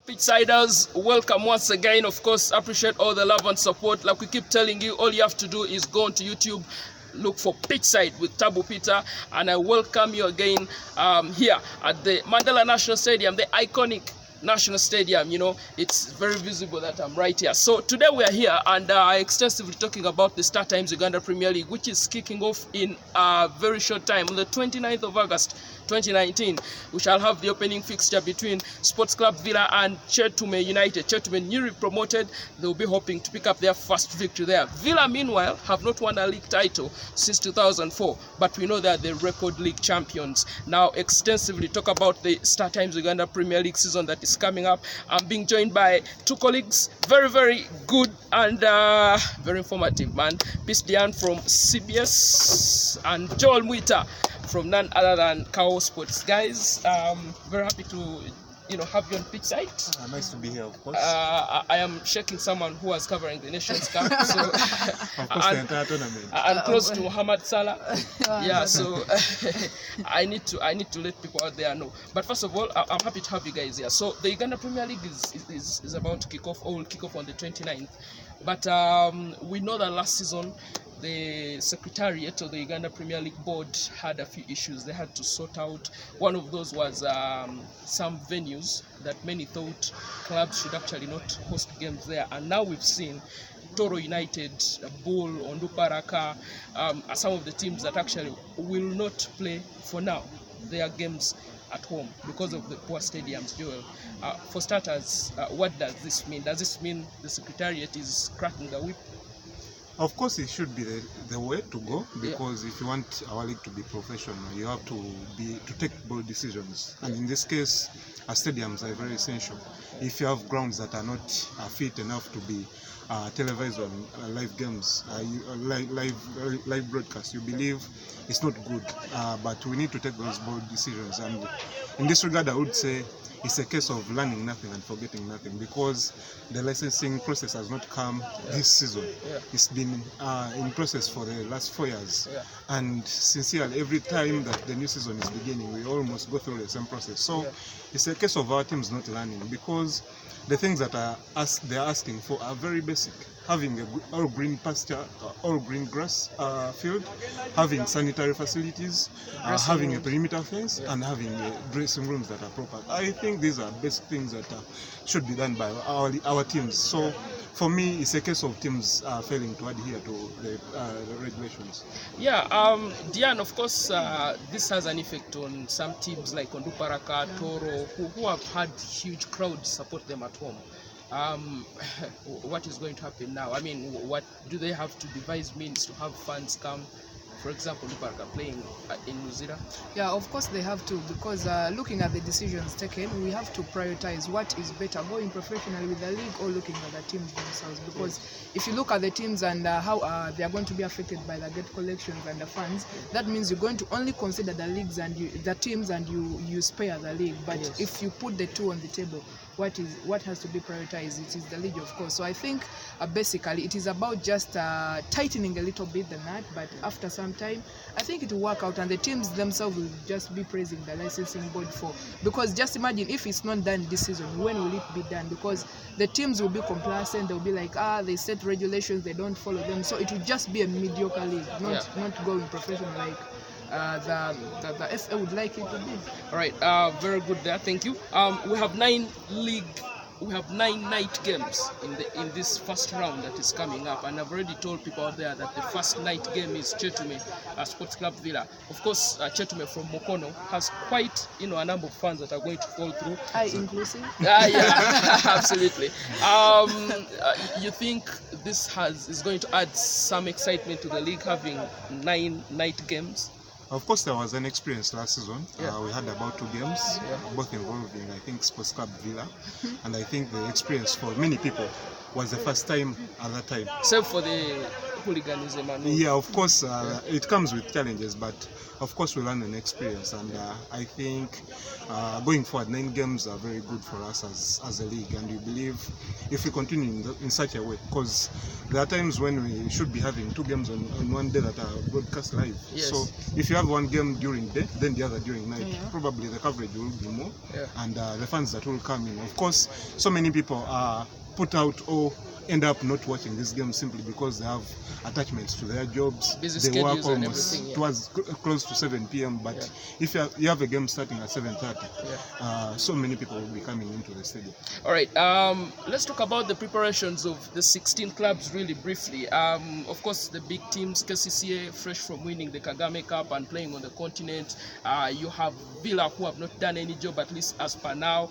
Pitchsiders, welcome once again. Of course, appreciate all the love and support. Like we keep telling you, all you have to do is go onto YouTube, look for Pitchside with Tabu Peter, and I welcome you again here at the Mandela National Stadium, the iconic National Stadium. You know, it's very visible that I'm right here. So today we are here and extensively talking about the Star Times Uganda Premier League, which is kicking off in a very short time. On the 29th of August 2019, we shall have the opening fixture between Sports Club Villa and Chetume United. Chetume, newly promoted, they will be hoping to pick up their first victory there. Villa, meanwhile, have not won a league title since 2004, but we know they are the record league champions. Now, extensively talk about the Star Times Uganda Premier League season that is coming up. I'm being joined by two colleagues, very good and very informative, man. Peace Diane from CBS and Joel Muyita from none other than Kao Sports. Guys, very happy to have you on Pitchside. Nice to be here, of course. I am shaking someone who was covering the Nations Cup, so of course, the entire tournament. I'm close to Mohamed Salah. Yeah, so I need to let people out there know. But first of all, I'm happy to have you guys here. So the Uganda Premier League is about to kick off, or will kick off on the 29th. But we know that last season the Secretariat of the Uganda Premier League Board had a few issues they had to sort out. One of those was some venues that many thought clubs should actually not host games there. And now we've seen Toro United, Bull, Onduparaka, some of the teams that actually will not play for now their games at home because of the poor stadiums, Joel. For starters, what does this mean? Does this mean the Secretariat is cracking the whip? Of course, it should be the way to go, because if you want our league to be professional, you have to take bold decisions. And in this case, our stadiums are very essential. If you have grounds that are not fit enough to be televised on live games, live broadcast, you believe it's not good. But we need to take those bold decisions. And in this regard, I would say it's a case of learning nothing and forgetting nothing, because the licensing process has not come this season. It's been in process for the last 4 years. And sincerely, every time that the new season is beginning, we almost go through the same process. So it's a case of our teams not learning, because the things that they are asking for are very basic. Having a all green pasture, all green grass field, having sanitary facilities, having a perimeter fence, and having dressing rooms that are proper. I think these are basic things that should be done by our teams. So for me, it's a case of teams failing to adhere to the regulations. Yeah, Diane, of course, this has an effect on some teams like Onduparaka, Toro, who have had huge crowds support them at home. What is going to happen now? I mean, what do they have to devise means to have fans come? For example, Onduparaka playing in New Zealand? Yeah, of course they have to, because looking at the decisions taken, we have to prioritize what is better, going professionally with the league or looking at the teams themselves. Because if you look at the teams and how they are going to be affected by the gate collections and the funds, that means you're going to only consider the leagues and the teams, and you spare the league. But if you put the two on the table, what has to be prioritized? It is the league, of course. So I think basically it is about just tightening a little bit the nut, but after some time I think it will work out, and the teams themselves will just be praising the licensing board because just imagine if it's not done this season, when will it be done? Because the teams will be complacent, they'll be like, they set regulations, they don't follow them, so it will just be a mediocre league, not going professional like the FA would like it to be. All right, very good there, thank you. We have 9 night games in this first round that is coming up, and I've already told people out there that the first night game is Chetume Sports Club Villa. Of course, Chetume from Mokono has quite a number of fans that are going to fall through. Inclusive? Yeah, absolutely. You think this is going to add some excitement to the league, having 9 night games? Of course, there was an experience last season. We had about 2 games, both involving, I think, Sports Club Villa. And I think the experience for many people was the first time at that time. Except for the hooliganism and all. Yeah, of course, it comes with challenges, but of course we learn an experience, and I think going forward, 9 games are very good for us as a league, and we believe if we continue in such a way, because there are times when we should be having 2 games on one day that are broadcast live. Yes. So if you have one game during day, then the other during night, probably the coverage will be more, and the fans that will come in. Of course, so many people are put out or end up not watching this game simply because they have attachments to their jobs. Busy they work schedules and almost everything, towards close to 7 p.m. But if you have a game starting at 7:30, so many people will be coming into the stadium. All right, let's talk about the preparations of the 16 clubs really briefly. Of course, the big teams, KCCA, fresh from winning the Kagame Cup and playing on the continent. You have Villa, who have not done any job, at least as per now.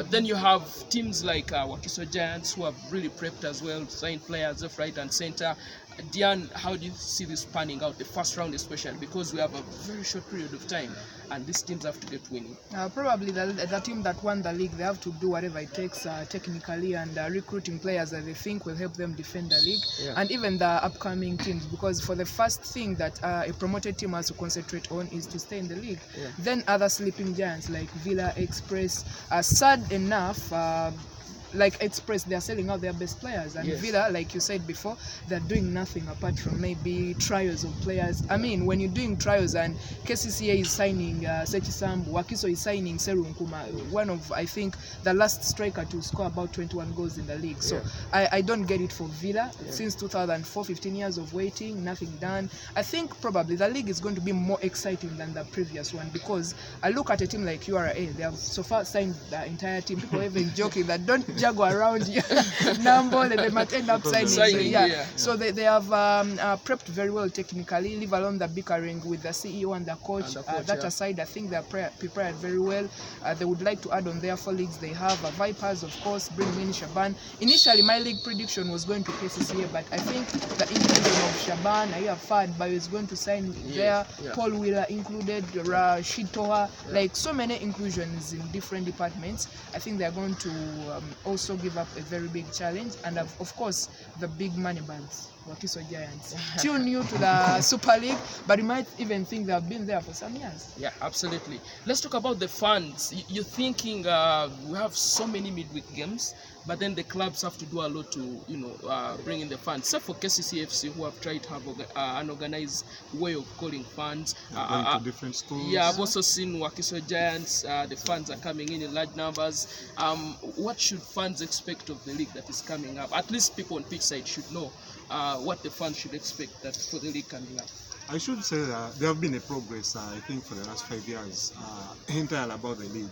Then you have teams like Wakiso Giants, who have really prepped as well, signed players left, right, and center. Diane, how do you see this panning out, the first round especially, because we have a very short period of time and these teams have to get winning? Probably the team that won the league, they have to do whatever it takes technically and recruiting players that they think will help them defend the league, and even the upcoming teams, because for the first thing that a promoted team has to concentrate on is to stay in the league. Then other sleeping giants like Villa, Express, sad enough, like Express, they are selling out their best players, and Villa, like you said before, they're doing nothing apart from maybe trials of players. I mean, when you're doing trials and KCCA is signing Sechi Sambu, Wakiso is signing Seru Nkuma, one of, I think, the last striker to score about 21 goals in the league. So I don't get it for Villa. Since 2004, 15 years of waiting, nothing done. I think probably the league is going to be more exciting than the previous one, because I look at a team like URA, they have so far signed the entire team. People even joking that don't juggle around here. Number, they might end up signing. So they have prepped very well technically, leave alone the bickering with the CEO and the coach. That aside, I think they're prepared very well. They would like to add on their 4 leagues. They have Vipers, of course, bring in Shaban. Initially, my league prediction was going to KCCA, but I think the inclusion of Shaban, I have Fad, is going to sign there. Paul Wheeler included, Rashid Toha, like so many inclusions in different departments. I think they're going to also give up a very big challenge, and of course the big money bags, Wakiso Giants, still new to the Super League, but you might even think they have been there for some years. Yeah, absolutely. Let's talk about the funds. You're thinking we have so many midweek games, but then the clubs have to do a lot to, bring in the funds. Except for KCCFC, who have tried to have an organized way of calling funds. Going to different schools. Yeah, I've also seen Wakiso Giants. The funds are coming in large numbers. What should fans expect of the league that is coming up? At least people on Pitchside should know what the fans should expect that for the league coming up. I should say that there have been a progress, I think, for the last 5 years, entirely about the league,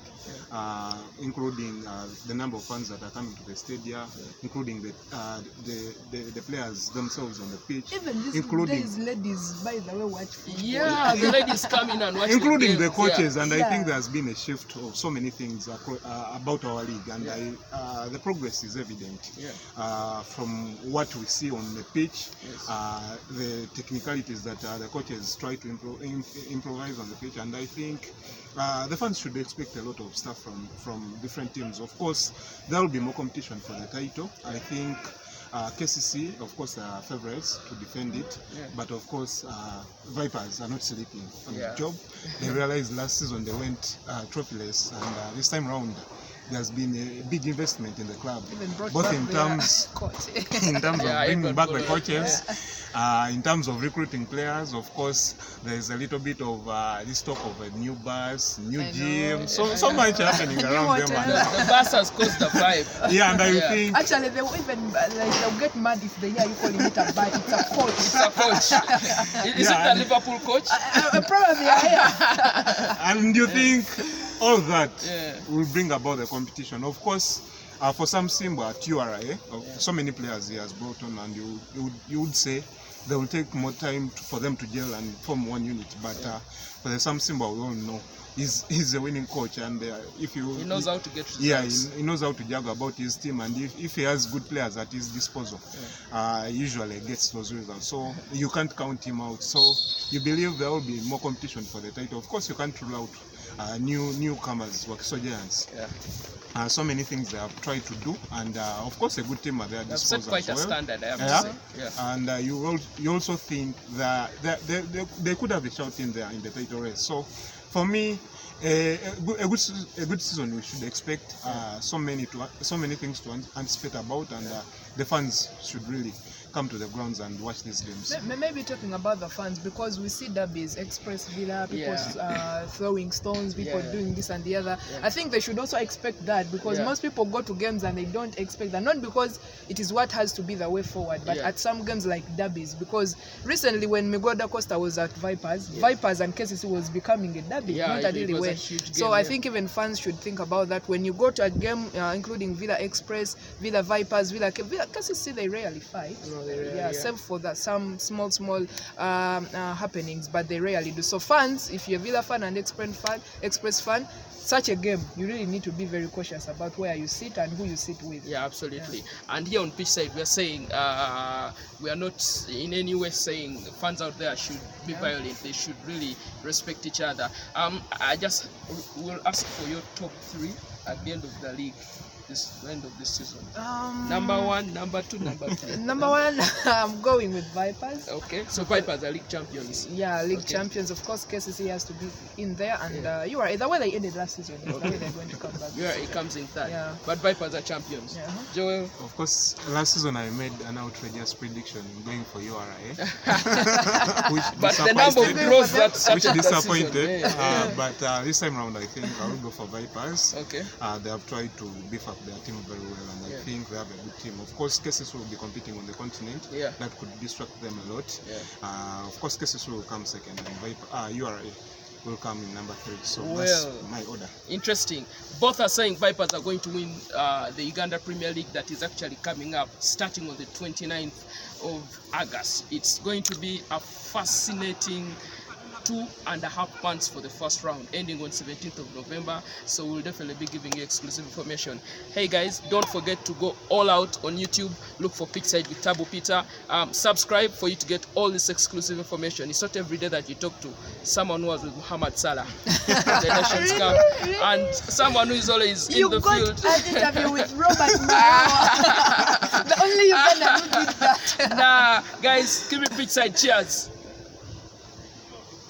including the number of fans that are coming to the stadium, including the players themselves on the pitch, even these including days, ladies, by the way, watch football. Yeah, the ladies come in and watch, including the coaches, and I think there's been a shift of so many things about our league, and the progress is evident from what we see on the pitch, the technicalities that the coaches try to improvise on the pitch, and I think the fans should expect a lot of stuff from different teams. Of course, there will be more competition for the title. I think KCC, of course, are favorites to defend it, but of course, Vipers are not sleeping on the job. They realized last season they went trophyless, and this time round, there's been a big investment in the club, both in terms of bringing back the coaches, in terms of recruiting players. Of course, there's a little bit of this talk of a new bus, new gym, so much happening around them. And the bus has caused the vibe. Yeah, and I think actually they will even they'll get mad if they hear you calling it a bus. It's a coach. It's a coach. Is it the Liverpool coach? Probably, yeah. And you think all that will bring about the competition. Of course, for some Simba at URA, so many players he has brought on, and you would say they will take more time for them to gel and form one unit. But for the Sam Simba, we all know he's a winning coach, and he knows how to get results. He knows how to juggle about his team, and if he has good players at his disposal, usually gets those results. So you can't count him out. So you believe there will be more competition for the title. Of course, you can't rule out newcomers, Wakiso Giants. So many things they have tried to do, and of course a good team at their disposal. Set quite as well. a standard, I have to say. Yeah. And you also think that they could have a shout in there in the title race. So for me, a good season we should expect. So many things to anticipate about, and the fans should really come to the grounds and watch these games. Maybe talking about the fans, because we see derbies, Express Villa, people throwing stones, people doing this and the other. I think they should also expect that, because most people go to games and they don't expect that. Not because it is what has to be the way forward, but at some games like derbies. Because recently when Miguel da Costa was at Vipers, Vipers and KCC was becoming a derby, not a daily way. So I think even fans should think about that. When you go to a game, including Villa Express, Villa Vipers, Villa KCC, they rarely fight. Except for that some small happenings, but they rarely do. So fans, if you're a Villa fan and Express fan, such a game, you really need to be very cautious about where you sit and who you sit with. Yeah, absolutely. And here on Pitchside, we are saying we are not in any way saying fans out there should be violent. They should really respect each other. I just will ask for your top 3 at the end of the league. This end of this season. Number 1, number 2, number 3. Number 1, I'm going with Vipers. Okay, so Vipers are league champions. Yeah, league champions. Of course, KCC has to be in there, and you are the way they ended last season. Is the way they're going to come back. Yeah, it comes in third. Yeah. But Vipers are champions. Yeah. Joel. Of course, last season I made an outrageous prediction going for URA. But the number of draws that which disappointed. But this time round, I think I will go for Vipers. Okay. They have tried to beef up their team very well, and I think they have a good team. Of course, cases will be competing on the continent. That could distract them a lot. Of course, cases will come second, and URA will come in number 3. So that's my order. Interesting. Both are saying Vipers are going to win the Uganda Premier League that is actually coming up starting on the 29th of August. It's going to be a fascinating 2.5 months for the first round, ending on 17th of November. So we'll definitely be giving you exclusive information. Hey guys, don't forget to go all out on YouTube. Look for Pitchside with Tabu Peter. Subscribe for you to get all this exclusive information. It's not every day that you talk to someone who was with Muhammad Salah, the Nations Cup, and someone who is always in the field. You got an interview with Robert The only Uganda who did that. Nah, guys, give me Pitchside. Cheers.